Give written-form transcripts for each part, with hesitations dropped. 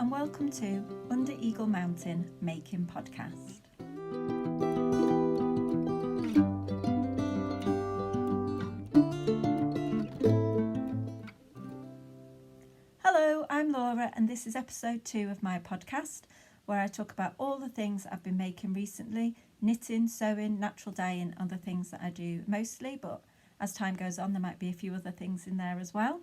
and welcome to Under Eagle Mountain Making Podcast. Hello, I'm Laura and this is episode 2 of my podcast where I talk about all the things I've been making recently, knitting, sewing, natural dyeing, and the things that I do mostly, but as time goes on there might be a few other things in there as well.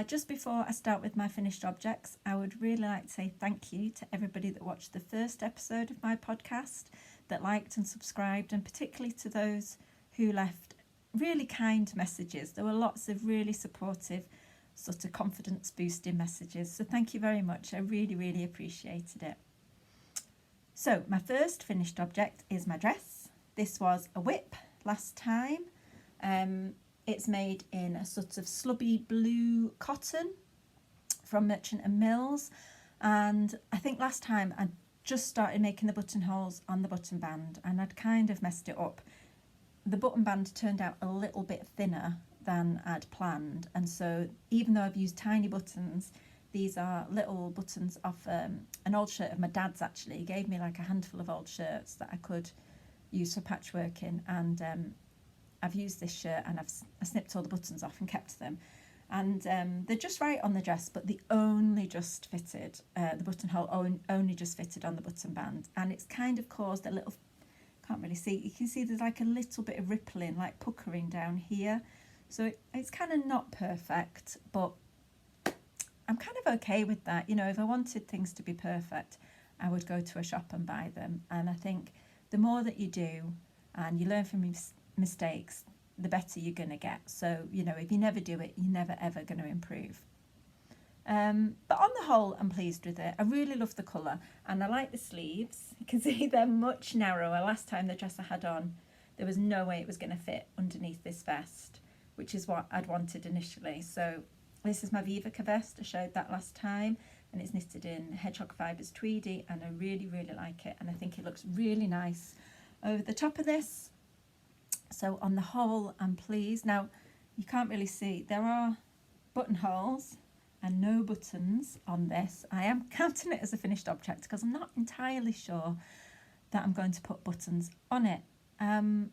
Just before I start with my finished objects, I would really like to say thank you to everybody that watched the first episode of my podcast, that liked and subscribed, and particularly to those who left really kind messages. There were lots of really supportive, sort of confidence boosting messages, so thank you very much. I really appreciated it. So my first finished object is my dress. This was a whip last time. It's made in a sort of slubby blue cotton from Merchant and Mills, and I think last time I just started making the buttonholes on the button band and I'd kind of messed it up. The button band turned out a little bit thinner than I'd planned, and so even though I've used tiny buttons, these are little buttons off an old shirt of my dad's. Actually, he gave me like a handful of old shirts that I could use for patchworking, and I've used this shirt and I snipped all the buttons off and kept them, and they're just right on the dress, but they only just fitted, the buttonhole only just fitted on the button band, and it's kind of caused a little, can't really see, you can see there's like a little bit of rippling, like puckering down here, so it's kind of not perfect, but I'm kind of okay with that. You know, if I wanted things to be perfect, I would go to a shop and buy them, and I think the more that you do and you learn from your mistakes, the better you're going to get. So, you know, if you never do it, you're never ever going to improve. But on the whole, I'm pleased with it. I really love the colour and I like the sleeves. You can see they're much narrower. Last time the dress I had on, there was no way it was going to fit underneath this vest, which is what I'd wanted initially. So this is my Vivica vest. I showed that last time, and it's knitted in Hedgehog Fibres Tweedy, and I really like it, and I think it looks really nice over the top of this. So on the whole, I'm pleased. Now, you can't really see, there are buttonholes and no buttons on this. I am counting it as a finished object because I'm not entirely sure that I'm going to put buttons on it. I'll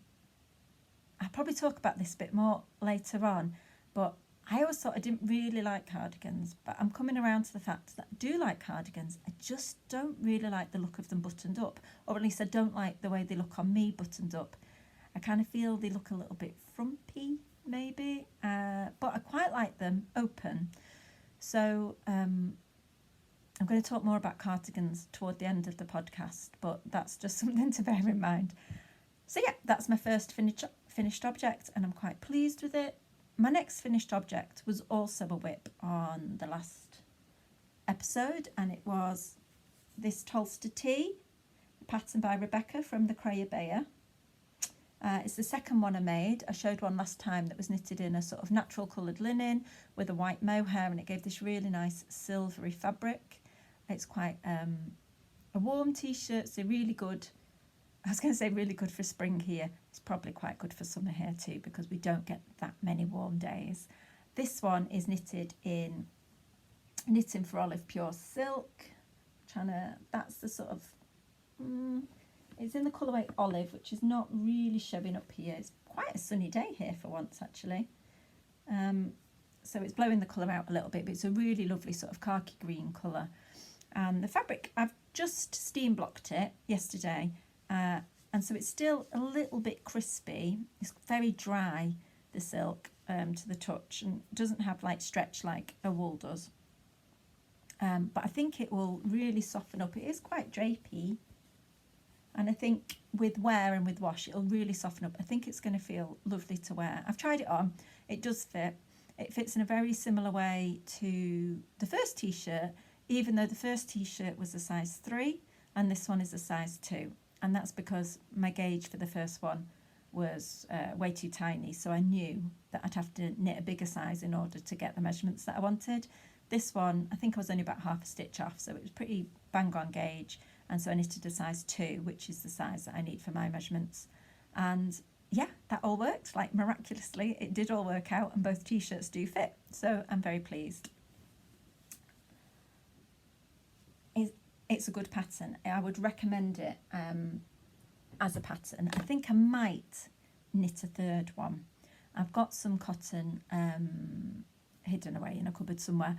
probably talk about this a bit more later on, but I always thought I didn't really like cardigans, but I'm coming around to the fact that I do like cardigans. I just don't really like the look of them buttoned up, or at least I don't like the way they look on me buttoned up. I kind of feel they look a little bit frumpy, maybe, but I quite like them open. So I'm going to talk more about cardigans toward the end of the podcast, but that's just something to bear in mind. So yeah, that's my first finished object, and I'm quite pleased with it. My next finished object was also a whip on the last episode, and it was this Tolster tee, patterned by Rebecca from the Crayobeia. It's the second one I made. I showed one last time that was knitted in a sort of natural coloured linen with a white mohair, and it gave this really nice silvery fabric. It's quite a warm t-shirt, so really good. I was going to say really good for spring here. It's probably quite good for summer here too, because we don't get that many warm days. This one is knitted in Knitting for Olive Pure Silk. That's the sort of, it's in the colourway Olive, which is not really showing up here. It's quite a sunny day here for once, actually. So it's blowing the colour out a little bit, but it's a really lovely sort of khaki green colour. And the fabric, I've just steam blocked it yesterday, and so it's still a little bit crispy. It's very dry, the silk, to the touch, and doesn't have like stretch like a wool does. But I think it will really soften up. It is quite drapey, and I think with wear and with wash it'll really soften up. I think it's going to feel lovely to wear. I've tried it on. It does fit. It fits in a very similar way to the first t-shirt, even though the first t-shirt was a size 3 and this one is a size 2. And that's because my gauge for the first one was way too tiny, so I knew that I'd have to knit a bigger size in order to get the measurements that I wanted. This one, I think I was only about half a stitch off, so it was pretty bang on gauge, and so I knitted a size 2, which is the size that I need for my measurements. And yeah, that all worked, like miraculously, it did all work out, and both t-shirts do fit, so I'm very pleased. it's a good pattern. I would recommend it as a pattern. I think I might knit a third one. I've got some cotton hidden away in a cupboard somewhere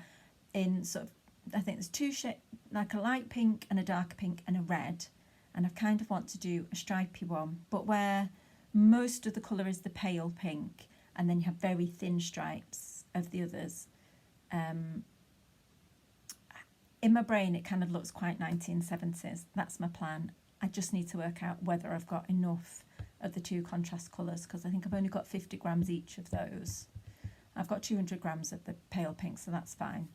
in sort of, I think there's two shades, like a light pink and a dark pink and a red, and I kind of want to do a stripy one, but where most of the colour is the pale pink and then you have very thin stripes of the others. In my brain it kind of looks quite 1970s. That's my plan. I just need to work out whether I've got enough of the two contrast colours, because I think I've only got 50 grams each of those. I've got 200 grams of the pale pink, so that's fine.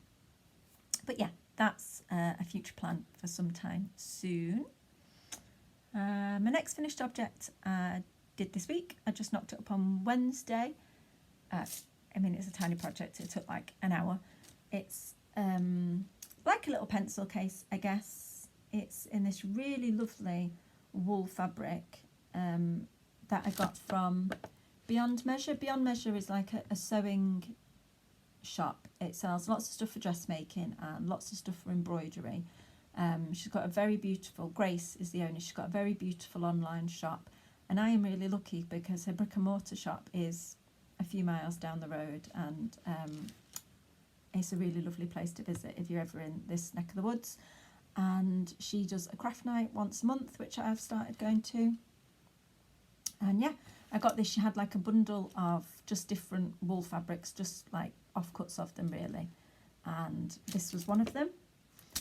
But yeah, that's a future plan for some time soon. My next finished object I did this week. I just knocked it up on Wednesday. I mean, it's a tiny project. It took like an hour. It's like a little pencil case, I guess. It's in this really lovely wool fabric that I got from Beyond Measure. Beyond Measure is like a sewing shop. It sells lots of stuff for dressmaking and lots of stuff for embroidery. She's got a very beautiful, Grace is the owner, she's got a very beautiful online shop, and I am really lucky because her brick and mortar shop is a few miles down the road, and it's a really lovely place to visit if you're ever in this neck of the woods. And she does a craft night once a month, which I've started going to. And yeah, I got this. She had like a bundle of just different wool fabrics, just like offcuts of them really, and this was one of them.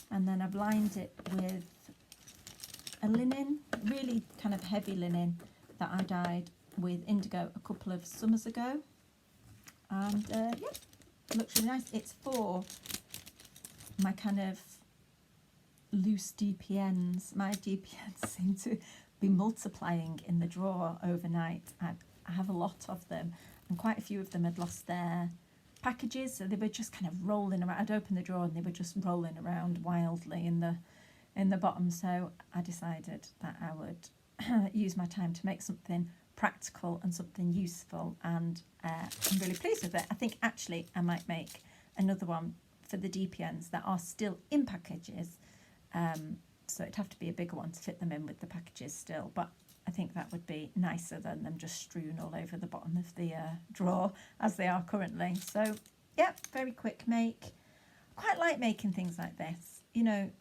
And then I've lined it with a linen, really kind of heavy linen that I dyed with indigo a couple of summers ago. And yeah, it looks really nice. It's for my kind of loose DPNs. My DPNs seem to be multiplying in the drawer overnight. I have a lot of them, and quite a few of them had lost their packages, so they were just kind of rolling around. I'd open the drawer and they were just rolling around wildly in the bottom. So I decided that I would use my time to make something practical and something useful, and I'm really pleased with it. I think actually I might make another one for the DPNs that are still in packages, so it'd have to be a bigger one to fit them in with the packages still, but I think that would be nicer than them just strewn all over the bottom of the drawer as they are currently. So yeah, very quick make. Quite like making things like this. You know,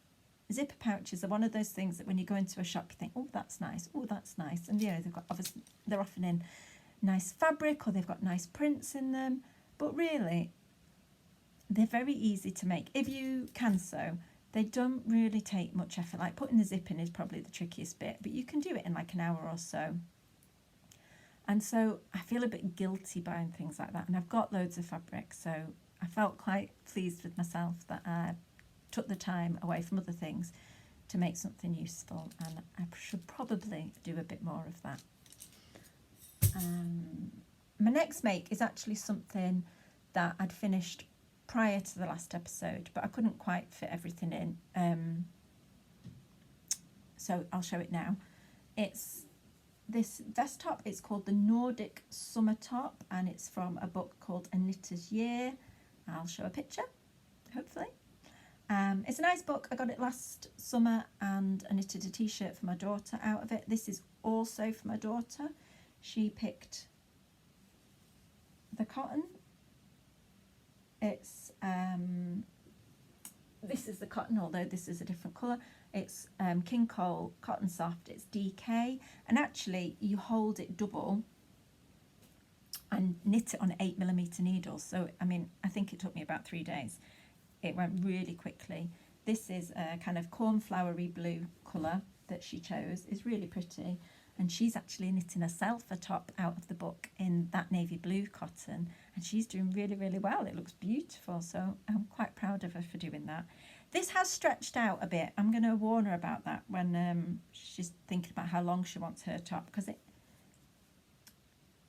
zipper pouches are one of those things that when you go into a shop you think, oh, that's nice, oh, that's nice, and you know, they've got, obviously they're often in nice fabric or they've got nice prints in them, but really they're very easy to make if you can sew. They don't really take much effort. Like putting the zip in is probably the trickiest bit, but you can do it in like an hour or so. And so I feel a bit guilty buying things like that, and I've got loads of fabric, so I felt quite pleased with myself that I took the time away from other things to make something useful, and I should probably do a bit more of that. My next make is actually something that I'd finished prior to the last episode, but I couldn't quite fit everything in, so I'll show it now. It's this vest top. It's called the Nordic Summer Top, and it's from a book called A Knitter's Year. I'll show a picture, hopefully. It's a nice book. I got it last summer and I knitted a t-shirt for my daughter out of it. This is also for my daughter. She picked the cotton. It's this is the cotton, although this is a different colour. It's King Cole Cotton Soft. It's DK, and actually you hold it double and knit it on 8mm needles. So I mean, I think it took me about 3 days. It went really quickly. This is a kind of cornflowery blue colour that she chose. It's really pretty, and she's actually knitting herself a top out of the book in that navy blue cotton, and she's doing really, really well. It looks beautiful, so I'm quite proud of her for doing that. This has stretched out a bit. I'm going to warn her about that when she's thinking about how long she wants her top, because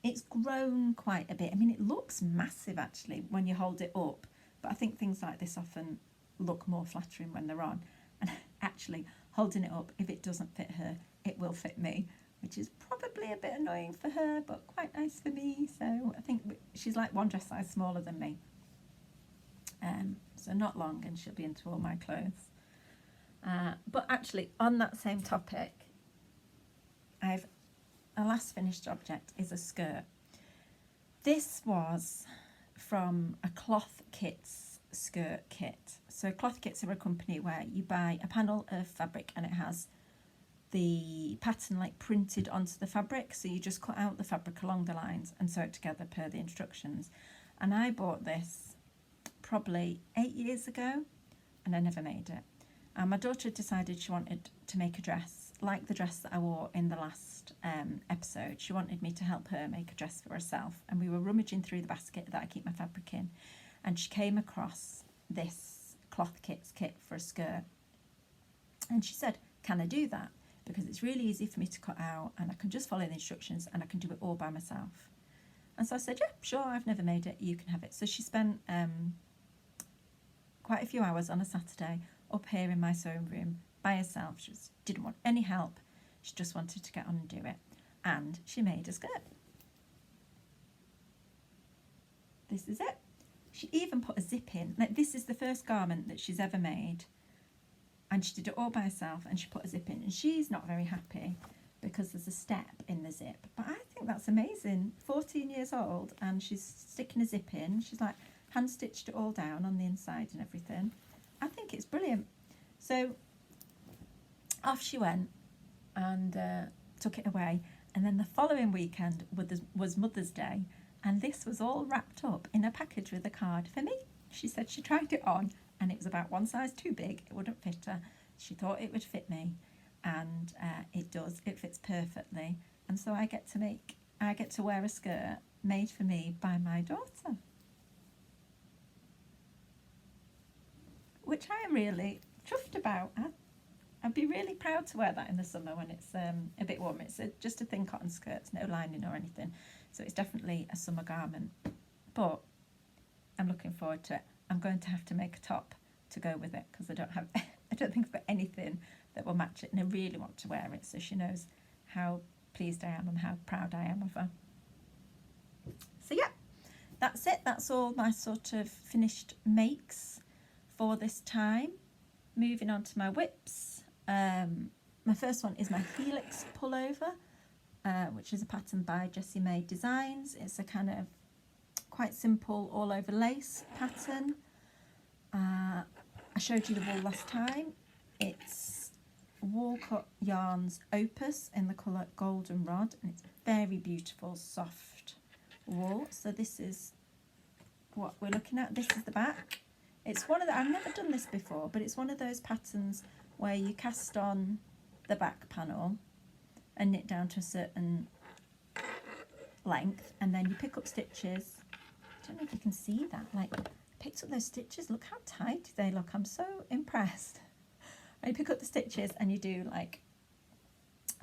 it's grown quite a bit. I mean, it looks massive actually when you hold it up, but I think things like this often look more flattering when they're on. And actually holding it up, if it doesn't fit her, it will fit me, which is probably a bit annoying for her, but quite nice for me. So I think she's like one dress size smaller than me. So not long and she'll be into all my clothes. But actually, on that same topic, a last finished object is a skirt. This was from a Cloth Kits skirt kit. So Cloth Kits are a company where you buy a panel of fabric and it has the pattern like printed onto the fabric. So you just cut out the fabric along the lines and sew it together per the instructions. And I bought this probably 8 years ago and I never made it. And my daughter decided she wanted to make a dress like the dress that I wore in the last episode. She wanted me to help her make a dress for herself, and we were rummaging through the basket that I keep my fabric in, and she came across this Cloth Kits kit for a skirt, and she said, can I do that? Because it's really easy for me to cut out and I can just follow the instructions and I can do it all by myself. And so I said, yeah, sure, I've never made it, you can have it. So she spent quite a few hours on a Saturday up here in my sewing room by herself. She just didn't want any help. She just wanted to get on and do it. And she made a skirt. This is it. She even put a zip in. Like, this is the first garment that she's ever made. And she did it all by herself and she put a zip in. And she's not very happy because there's a step in the zip. But I think that's amazing. 14 years old and she's sticking a zip in. She's like hand stitched it all down on the inside and everything. I think it's brilliant. So off she went and took it away. And then the following weekend was Mother's Day. And this was all wrapped up in a package with a card for me. She said she tried it on and it was about one size too big. It wouldn't fit her. She thought it would fit me. And it does. It fits perfectly. And so I get to wear a skirt made for me by my daughter. Which I am really chuffed about. I'd be really proud to wear that in the summer when it's a bit warm. It's just a thin cotton skirt, it's no lining or anything. So it's definitely a summer garment. But I'm looking forward to it. I'm going to have to make a top to go with it because I don't think I've got anything that will match it, and I really want to wear it so she knows how pleased I am and how proud I am of her. So yeah, that's it. That's all my sort of finished makes for this time. Moving on to my whips. My first one is my Helix pullover, which is a pattern by Jessie May Designs. It's a kind of quite simple all over lace pattern. I showed you the wool last time. It's Wool Cut Yarns Opus in the colour Goldenrod, and it's very beautiful soft wool. So this is what we're looking at. This is the back. It's one of the, I've never done this before, but it's one of those patterns where you cast on the back panel and knit down to a certain length, and then you pick up stitches. I don't know if you can see that. Like, I picked up those stitches. Look how tight they look. I'm so impressed. And you pick up the stitches and you do like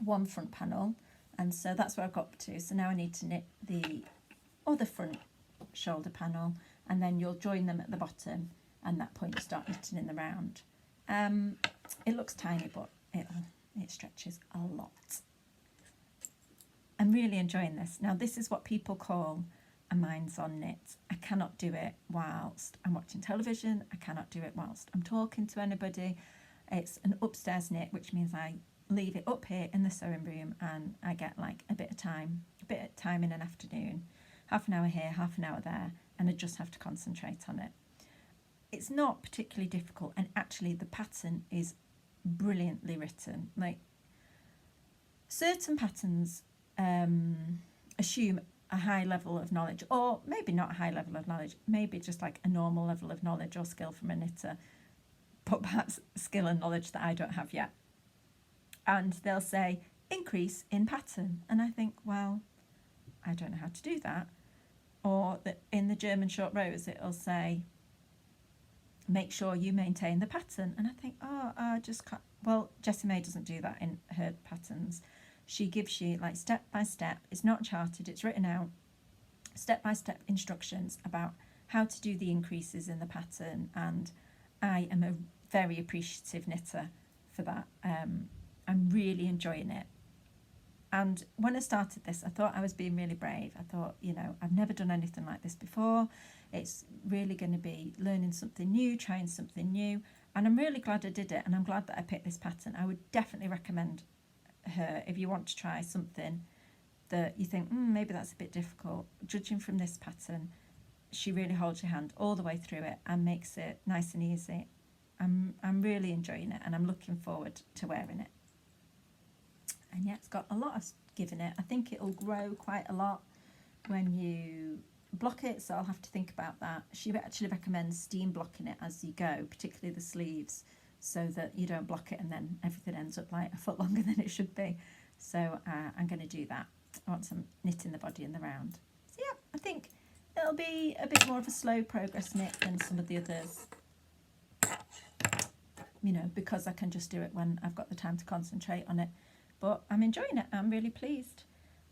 one front panel, and so that's where I've got to. So now I need to knit the other front shoulder panel, and then you'll join them at the bottom, and at that point you start knitting in the round. It looks tiny, but it stretches a lot. I'm really enjoying this. Now this is what people call a minds on knit. I cannot do it whilst I'm watching television. I cannot do it whilst I'm talking to anybody. It's an upstairs knit, which means I leave it up here in the sewing room and I get like a bit of time in an afternoon, half an hour here, half an hour there, and I just have to concentrate on it. It's not particularly difficult, and actually the pattern is brilliantly written. Like, certain patterns assume a high level of knowledge, or maybe not a high level of knowledge, maybe just like a normal level of knowledge or skill from a knitter, but perhaps skill and knowledge that I don't have yet. And they'll say increase in pattern, and I think, well, I don't know how to do that. Or that in the German short rows it'll say make sure you maintain the pattern, and I think, oh, I just can't. Well, Jessie May doesn't do that in her patterns. She gives you like step by step. It's not charted, it's written out, step by step instructions about how to do the increases in the pattern, and I am a very appreciative knitter for that. I'm really enjoying it. And when I started this, I thought I was being really brave. I thought, you know, I've never done anything like this before. It's really going to be learning something new, trying something new. And I'm really glad I did it, and I'm glad that I picked this pattern. I would definitely recommend her if you want to try something that you think, maybe that's a bit difficult. Judging from this pattern, she really holds your hand all the way through it and makes it nice and easy. I'm really enjoying it, and I'm looking forward to wearing it. And yeah, it's got a lot of give in it. I think it'll grow quite a lot when you block it, so I'll have to think about that. She actually recommends steam blocking it as you go, particularly the sleeves, so that you don't block it and then everything ends up like a foot longer than it should be. So I'm going to do that. I want some knitting the body in the round. So yeah, I think it'll be a bit more of a slow progress knit than some of the others, you know, because I can just do it when I've got the time to concentrate on it. But I'm enjoying it. I'm really pleased.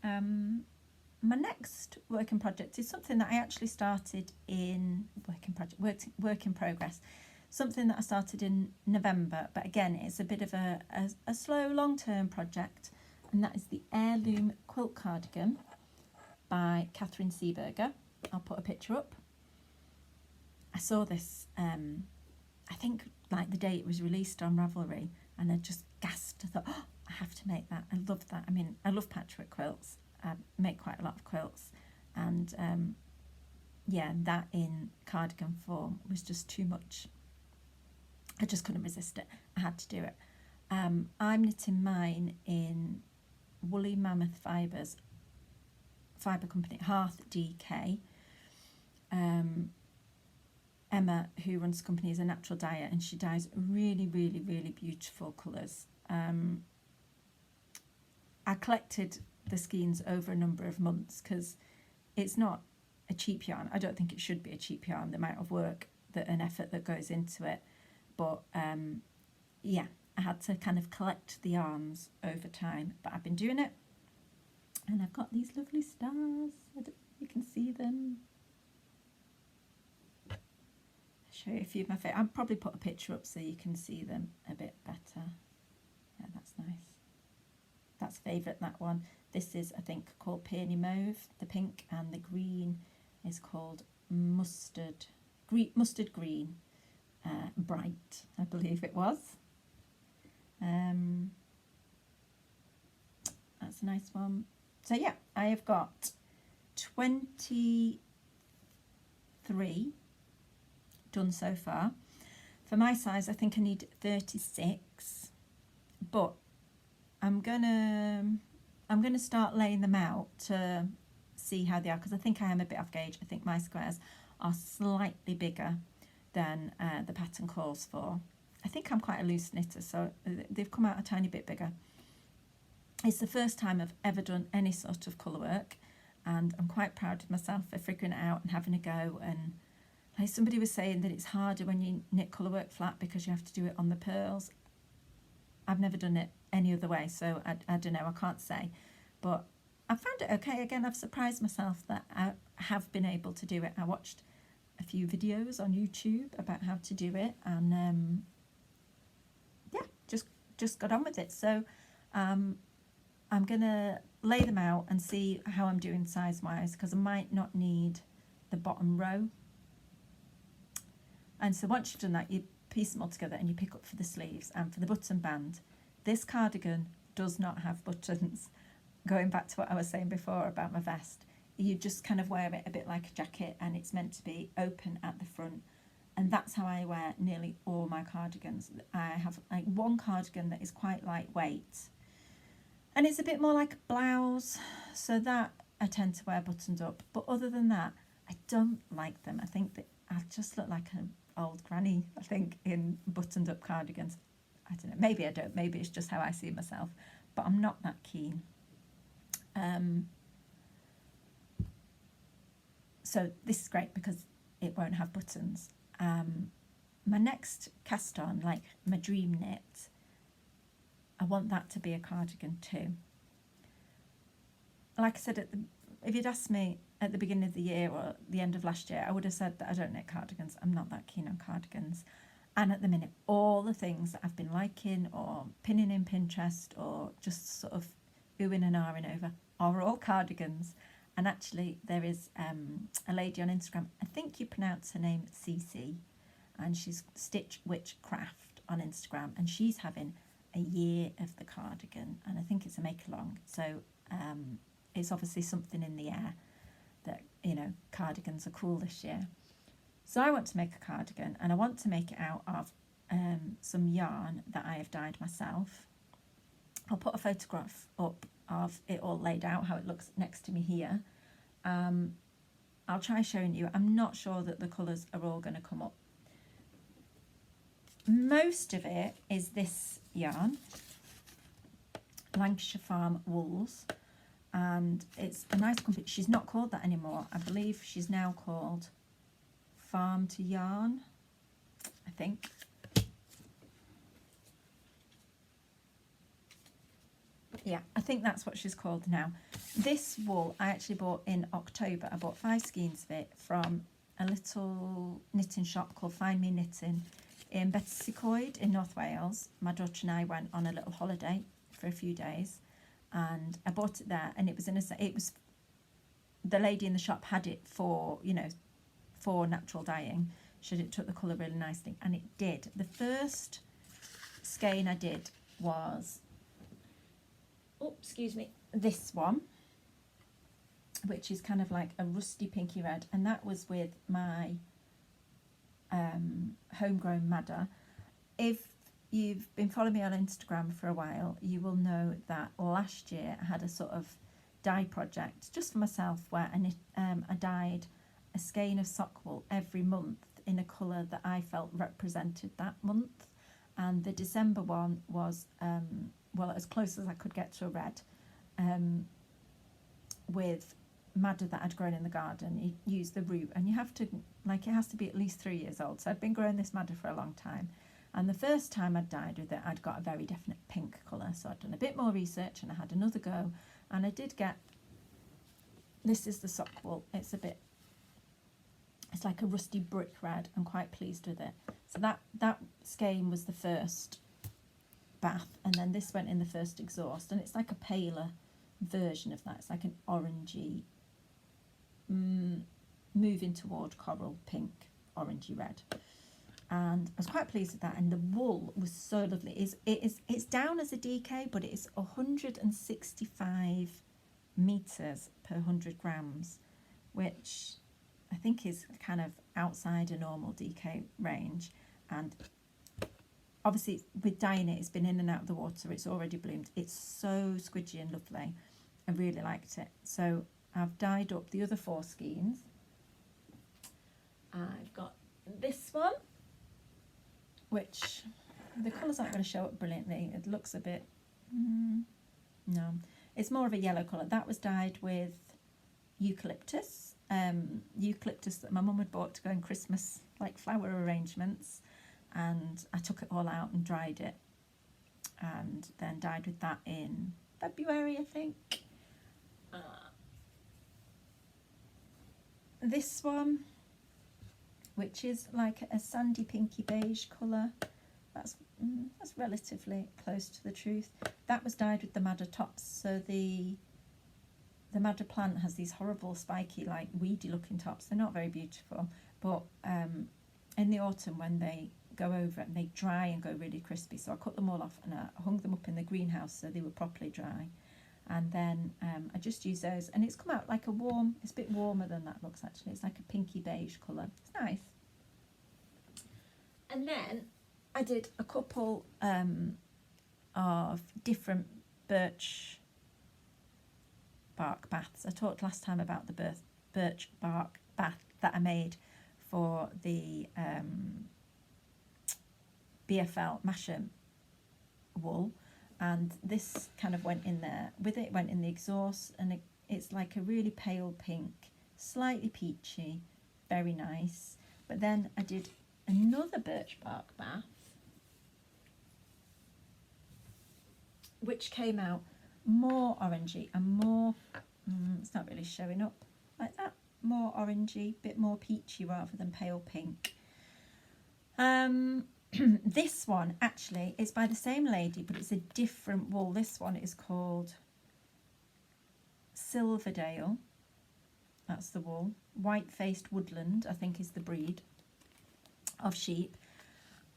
My next work in project is something that I actually started in work in progress. Something that I started in November, but again, it's a bit of a slow, long-term project, and that is the Heirloom Quilt Cardigan by Catherine Seeberger. I'll put a picture up. I saw this, I think, like the day it was released on Ravelry, and I just gasped. I thought, oh, I have to make that. I love that. I mean, I love patchwork quilts. I make quite a lot of quilts, and yeah, that in cardigan form was just too much. I just couldn't resist it. I had to do it. I'm knitting mine in Woolly Mammoth Fibres fibre company, Hearth DK. Emma, who runs the company, is a natural dyer, and she dyes really, really, really beautiful colours. I collected the skeins over a number of months because it's not a cheap yarn. I don't think it should be a cheap yarn, the amount of work and effort that goes into it. But yeah, I had to kind of collect the yarns over time. But I've been doing it, and I've got these lovely stars. I don't know if you can see them. I'll show you a few of my favourite. I'll probably put a picture up so you can see them a bit better. Yeah, that's nice. That's favourite, that one. This is, I think, called Peony Mauve, the pink, and the green is called Mustard Green, Bright, I believe it was. That's a nice one. So yeah, I have got 23 done so far. For my size, I think I need 36, but I'm gonna start laying them out to see how they are, because I think I am a bit off gauge. I think my squares are slightly bigger than the pattern calls for. I think I'm quite a loose knitter, so they've come out a tiny bit bigger. It's the first time I've ever done any sort of colour work, and I'm quite proud of myself for figuring it out and having a go. And like somebody was saying that it's harder when you knit colour work flat because you have to do it on the purls. I've never done it any other way, so I don't know, I can't say. But I found it okay. Again, I've surprised myself that I have been able to do it. I watched a few videos on YouTube about how to do it, and yeah, just got on with it. So I'm gonna lay them out and see how I'm doing size wise, because I might not need the bottom row. And so once you've done that, you piece them all together and you pick up for the sleeves and for the button band. This cardigan does not have buttons. Going back to what I was saying before about my vest, you just kind of wear it a bit like a jacket, and it's meant to be open at the front. And that's how I wear nearly all my cardigans. I have like one cardigan that is quite lightweight, and it's a bit more like a blouse, so that I tend to wear buttoned up. But other than that, I don't like them. I think that I just look like an old granny, I think, in buttoned up cardigans. I don't know, maybe I don't, maybe it's just how I see myself, but I'm not that keen. So this is great because it won't have buttons. My next cast on, like my dream knit, I want that to be a cardigan too. Like I said, if you'd asked me at the beginning of the year or the end of last year, I would have said that I don't knit cardigans. I'm not that keen on cardigans. And at the minute, all the things that I've been liking or pinning in Pinterest or just sort of oohing and ahhing over are all cardigans. And actually, there is a lady on Instagram, I think you pronounce her name Cece, and she's Stitch Witchcraft on Instagram, and she's having a year of the cardigan, and I think it's a make along, so it's obviously something in the air that, you know, cardigans are cool this year. So I want to make a cardigan, and I want to make it out of some yarn that I have dyed myself. I'll put a photograph up of it all laid out, how it looks next to me here. I'll try showing you. I'm not sure that the colours are all going to come up. Most of it is this yarn, Lancashire Farm Wools, and it's a nice company. She's not called that anymore. I believe she's now called Farm to Yarn, I think. Yeah, I think that's what she's called now. This wool I actually bought in October. I bought 5 skeins of it from a little knitting shop called Find Me Knitting in Bettycoed in North Wales. My daughter and I went on a little holiday for a few days, and I bought it there, and it was the lady in the shop had it for, you know, for natural dyeing. It took the colour really nicely, and it did. The first skein I did was, oh, excuse me, this one, which is kind of like a rusty pinky red, and that was with my homegrown madder. If you've been following me on Instagram for a while, you will know that last year I had a sort of dye project just for myself where I dyed a skein of sock wool every month in a colour that I felt represented that month, and the December one was well, as close as I could get to a red, with madder that I'd grown in the garden. You use the root, and you have to, like, it has to be at least 3 years old. So I'd been growing this madder for a long time, and the first time I'd dyed with it, I'd got a very definite pink colour. So I'd done a bit more research, and I had another go, and I did get, this is the sock wool. It's like a rusty brick red. I'm quite pleased with it. So that skein was the first bath, and then this went in the first exhaust, and it's like a paler version of that. It's like an orangey, moving toward coral pink, orangey red, and I was quite pleased with that. And the wool was so lovely. It's down as a DK, but it is 165 meters per 100 grams, which I think is kind of outside a normal DK range. And obviously with dyeing it, it's been in and out of the water, it's already bloomed. It's so squidgy and lovely. I really liked it. So I've dyed up the other 4 skeins. I've got this one, which the colours aren't going to show up brilliantly. It looks a bit, no, it's more of a yellow colour. That was dyed with eucalyptus, eucalyptus that my mum had bought to go in Christmas, like flower arrangements. And I took it all out and dried it, and then dyed with that in February, I think. This one, which is like a sandy pinky beige colour, that's relatively close to the truth. That was dyed with the madder tops. So the madder plant has these horrible spiky, like weedy looking tops. They're not very beautiful, but in the autumn when they go over it and they dry and go really crispy, so I cut them all off and I hung them up in the greenhouse so they were properly dry, and then I just used those, and it's come out like a warm, it's a bit warmer than that looks actually. It's like a pinky beige colour. It's nice. And then I did a couple of different birch bark baths. I talked last time about the birch bark bath that I made for the BFL Masham wool, and this kind of went in there with it, went in the exhaust, and it's like a really pale pink, slightly peachy, very nice. But then I did another birch bark bath, which came out more orangey and more, it's not really showing up like that, more orangey, bit more peachy rather than pale pink. This one actually is by the same lady, but it's a different wool. This one is called Silverdale, that's the wool. White-faced woodland, I think, is the breed. of sheep.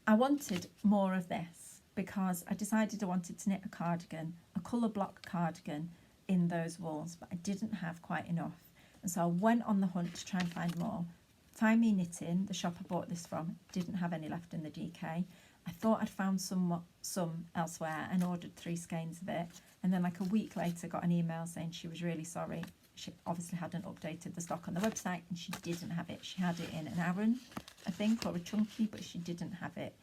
I wanted more of this because I decided I wanted to knit a cardigan, a colour block cardigan in those wools, but I didn't have quite enough. And so I went on the hunt to try and find more. Find Me Knitting, the shop I bought this from, didn't have any left in the DK. I thought I'd found some elsewhere and ordered 3 skeins of it. And then like a week later got an email saying she was really sorry. She obviously hadn't updated the stock on the website and she didn't have it. She had it in an Aran, I think, or a chunky, but she didn't have it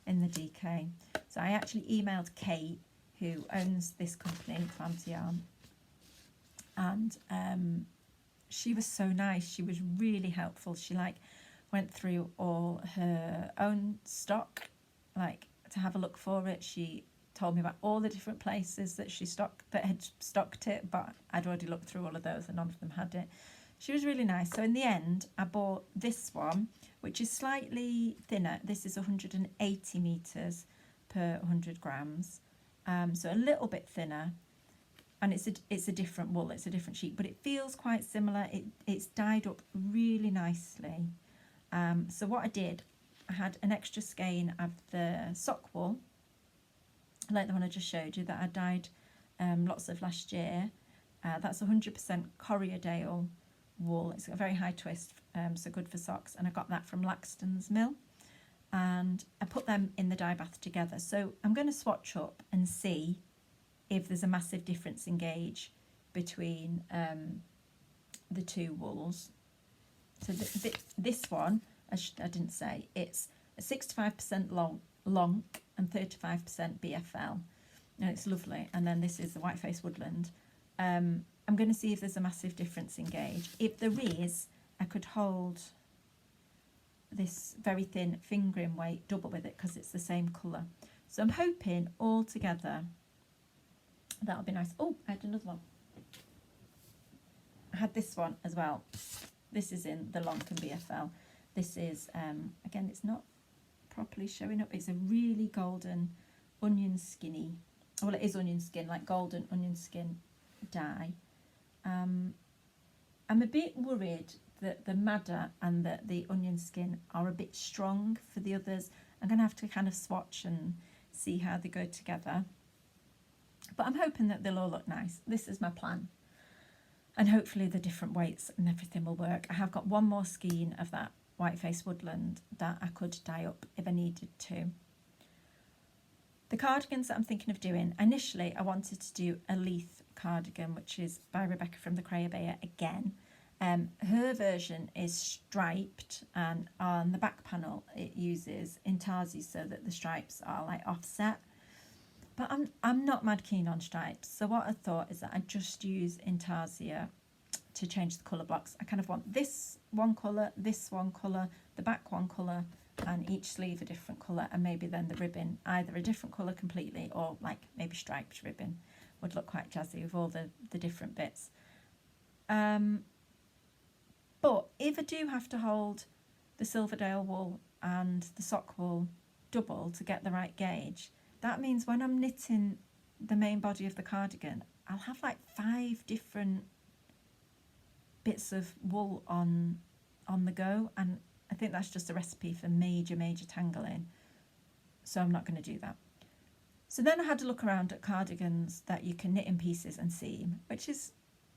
in the DK. So I actually emailed Kate, who owns this company, Fancy Yarn, and she was so nice. She was really helpful. She like went through all her own stock, like to have a look for it. She told me about all the different places that had stocked it, but I'd already looked through all of those and none of them had it. She was really nice. So in the end, I bought this one, which is slightly thinner. This is 180 meters per 100 grams, so a little bit thinner. And it's a different wool, it's a different sheep, but it feels quite similar. It's dyed up really nicely. So what I did, I had an extra skein of the sock wool, like the one I just showed you that I dyed lots of last year. That's 100% Corriedale wool. It's got a very high twist, so good for socks. And I got that from Laxton's Mill. And I put them in the dye bath together. So I'm going to swatch up and see if there's a massive difference in gauge between the 2 wools. So this one, I didn't say, it's a 65% long and 35% BFL, and it's lovely. And then this is the Whiteface Woodland. I'm going to see if there's a massive difference in gauge. If there is, I could hold this very thin fingering weight double with it because it's the same colour. So I'm hoping all together that'll be nice. Oh, I had another one. I had this one as well. This is in the Lonken BFL. This is, again, it's not properly showing up. It's a really golden onion skinny, well, it is onion skin, like golden onion skin dye. I'm a bit worried that the madder and the onion skin are a bit strong for the others. I'm going to have to kind of swatch and see how they go together. But I'm hoping that they'll all look nice. This is my plan. And hopefully the different weights and everything will work. I have got one more skein of that Whiteface Woodland that I could dye up if I needed to. The cardigans that I'm thinking of doing, initially I wanted to do a Leith cardigan, which is by Rebecca from the Crayobeia again. Her version is striped, and on the back panel it uses intarsia so that the stripes are like offset. But I'm not mad keen on stripes, so what I thought is that I'd just use intarsia to change the colour blocks. I kind of want this one colour, the back one colour, and each sleeve a different colour, and maybe then the ribbon either a different colour completely or like maybe striped ribbon would look quite jazzy with all the different bits. But if I do have to hold the Silverdale wool and the sock wool double to get the right gauge, that means when I'm knitting the main body of the cardigan, I'll have like 5 different bits of wool on the go, and I think that's just a recipe for major tangling, so I'm not going to do that. So then I had to look around at cardigans that you can knit in pieces and seam, which is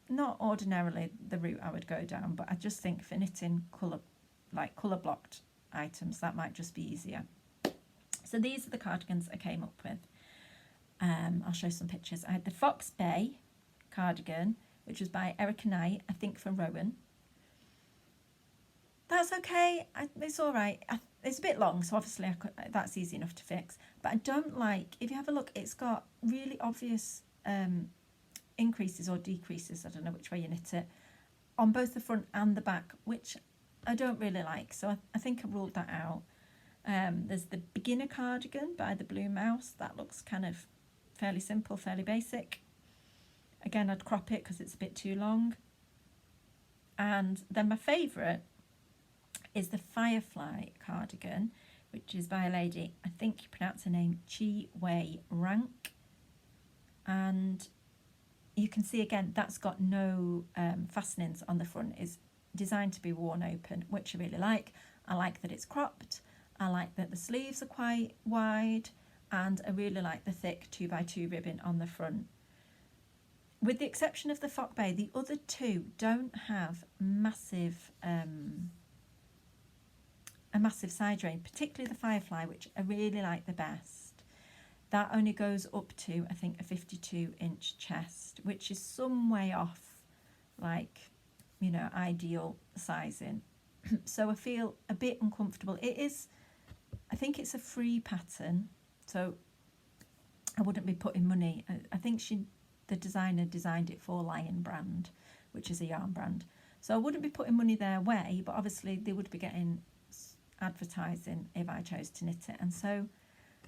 not ordinarily the route I would go down, but I just think for knitting colour blocked items that might just be easier. So these are the cardigans I came up with. I'll show some pictures. I had the Fox Bay cardigan, which was by Erica Knight, I think for Rowan. That's okay, it's all right. It's a bit long, so obviously that's easy enough to fix. But I don't like, if you have a look, it's got really obvious increases or decreases, I don't know which way you knit it, on both the front and the back, which I don't really like. So I think I ruled that out. There's the beginner cardigan by the Blue Mouse. That looks kind of fairly simple, fairly basic. Again, I'd crop it because it's a bit too long. And then my favourite is the Firefly cardigan, which is by a lady, I think you pronounce her name Chi Wei Rank. And you can see again, that's got no fastenings on the front. It's designed to be worn open, which I really like. I like that it's cropped. I like that the sleeves are quite wide, and I really like the thick 2x2 ribbon on the front. With the exception of the Fock Bay, the other two don't have a massive side drain, particularly the Firefly, which I really like the best. That only goes up to, I think, a 52-inch chest, which is some way off, like, you know, ideal sizing. So I feel a bit uncomfortable. It is, I think it's a free pattern, so I wouldn't be putting money. I think the designer designed it for Lion brand, which is a yarn brand. So I wouldn't be putting money their way, but obviously they would be getting advertising if I chose to knit it. And so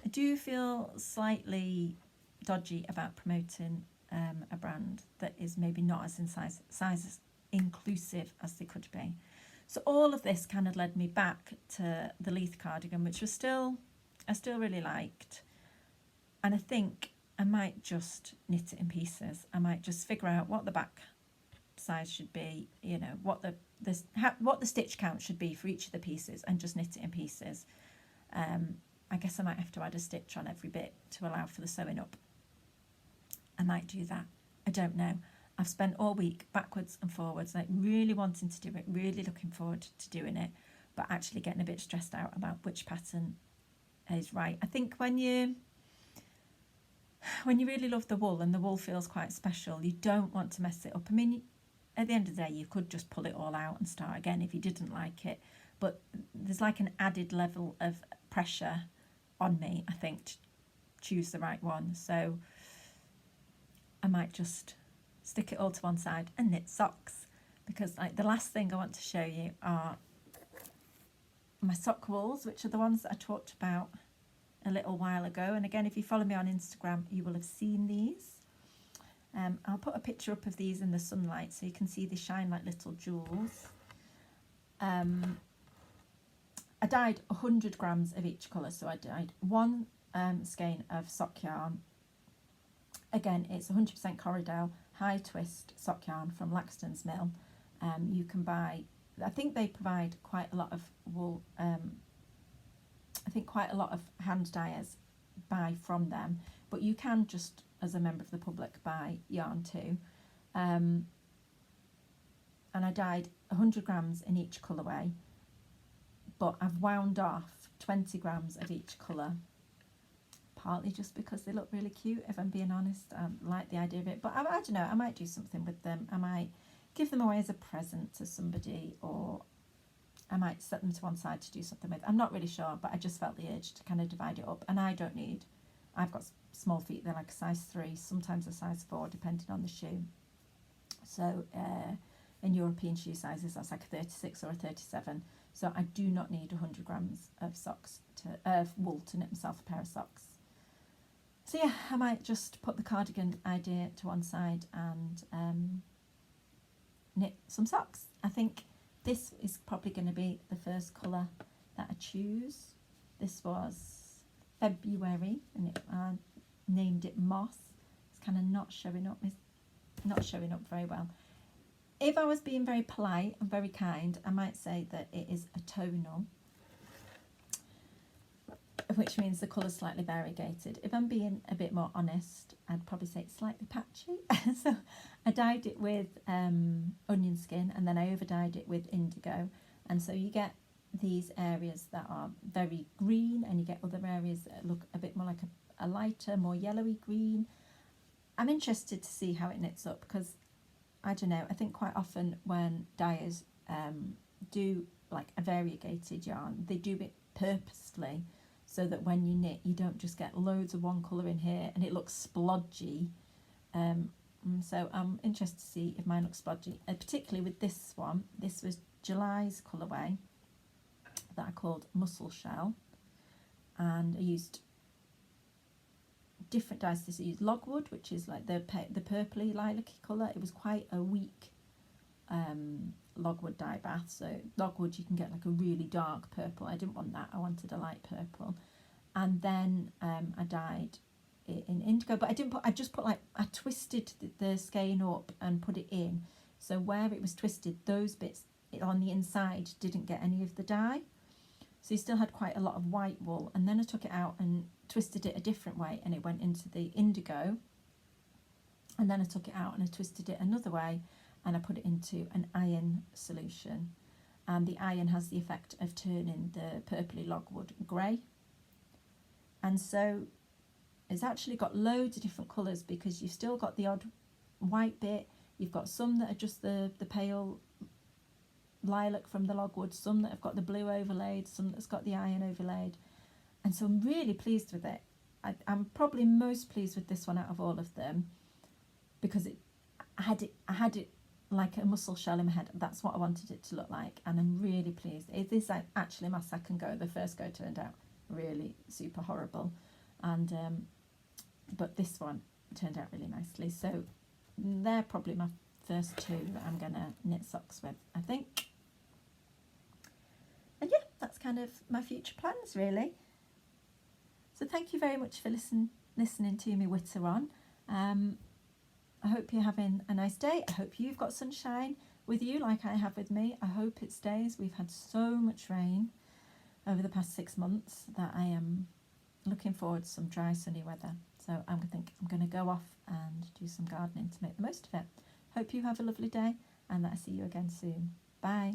I do feel slightly dodgy about promoting a brand that is maybe not as size inclusive as they could be. So all of this kind of led me back to the Leith cardigan, which was I still really liked. And I think I might just knit it in pieces. I might just figure out what the back size should be, you know, what the stitch count should be for each of the pieces, and just knit it in pieces. I guess I might have to add a stitch on every bit to allow for the sewing up. I might do that. I don't know. I've spent all week backwards and forwards, like really wanting to do it, really looking forward to doing it, but actually getting a bit stressed out about which pattern is right. I think when you really love the wool and the wool feels quite special, you don't want to mess it up. I mean, at the end of the day, you could just pull it all out and start again if you didn't like it, but there's like an added level of pressure on me, I think, to choose the right one. So I might just stick it all to one side and knit socks, because like the last thing I want to show you are my sock wools, which are the ones that I talked about a little while ago. And again, if you follow me on Instagram, you will have seen these. I'll put a picture up of these in the sunlight so you can see they shine like little jewels. I dyed 100 grams of each colour, so I dyed one skein of sock yarn. Again, it's 100% Corridale high twist sock yarn from Laxton's Mill. You can buy, I think they provide quite a lot of wool, I think quite a lot of hand dyers buy from them, but you can just, as a member of the public, buy yarn too. And I dyed 100 grams in each colourway, but I've wound off 20 grams of each colour, partly just because they look really cute, if I'm being honest. I like the idea of it, but I don't know, I might do something with them. I might give them away as a present to somebody, or I might set them to one side to do something with. I'm not really sure, but I just felt the urge to kind of divide it up. And I've got small feet, they're like a size 3, sometimes a size 4, depending on the shoe. So in European shoe sizes, that's like a 36 or a 37. So I do not need 100 grams of wool to knit myself a pair of socks. So yeah, I might just put the cardigan idea to one side and knit some socks. I think this is probably going to be the first colour that I choose. This was February, and I named it Moss. It's kind of not showing up very well. If I was being very polite and very kind, I might say that it is a tonal, which means the colour's slightly variegated. If I'm being a bit more honest, I'd probably say it's slightly patchy. So I dyed it with onion skin, and then I over dyed it with indigo, and so you get these areas that are very green, and you get other areas that look a bit more like a lighter, more yellowy green. I'm interested to see how it knits up, because I don't know, I think quite often when dyers do like a variegated yarn, they do it purposely so that when you knit, you don't just get loads of one colour in here and it looks splodgy. So I'm interested to see if mine looks splodgy, particularly with this one. This was July's colourway that I called Mussel Shell, and I used different dyes. I used Logwood, which is like the purpley lilac-y colour. It was quite a weak Logwood dye bath, so Logwood you can get like a really dark purple. I didn't want that, I wanted a light purple. And then I dyed it in indigo, but I just put like, I twisted the skein up and put it in, so where it was twisted, those bits on the inside didn't get any of the dye. So you still had quite a lot of white wool, and then I took it out and twisted it a different way, and it went into the indigo. And then I took it out and I twisted it another way, and I put it into an iron solution. And the iron has the effect of turning the purpley logwood grey. And so it's actually got loads of different colours, because you've still got the odd white bit. You've got some that are just the pale lilac from the logwood, some that have got the blue overlaid, some that's got the iron overlaid. And so I'm really pleased with it. I'm probably most pleased with this one out of all of them, because I had it like a mussel shell in my head. That's what I wanted it to look like, and I'm really pleased. It is actually my second go. The first go turned out really super horrible, and but this one turned out really nicely. So they're probably my first two that I'm gonna knit socks with, I think. And yeah, that's kind of my future plans, really. So thank you very much for listening to me witter on. I hope you're having a nice day. I hope you've got sunshine with you like I have with me. I hope it stays. We've had so much rain over the past 6 months that I am looking forward to some dry, sunny weather. So I'm going to go off and do some gardening to make the most of it. Hope you have a lovely day, and that I see you again soon. Bye.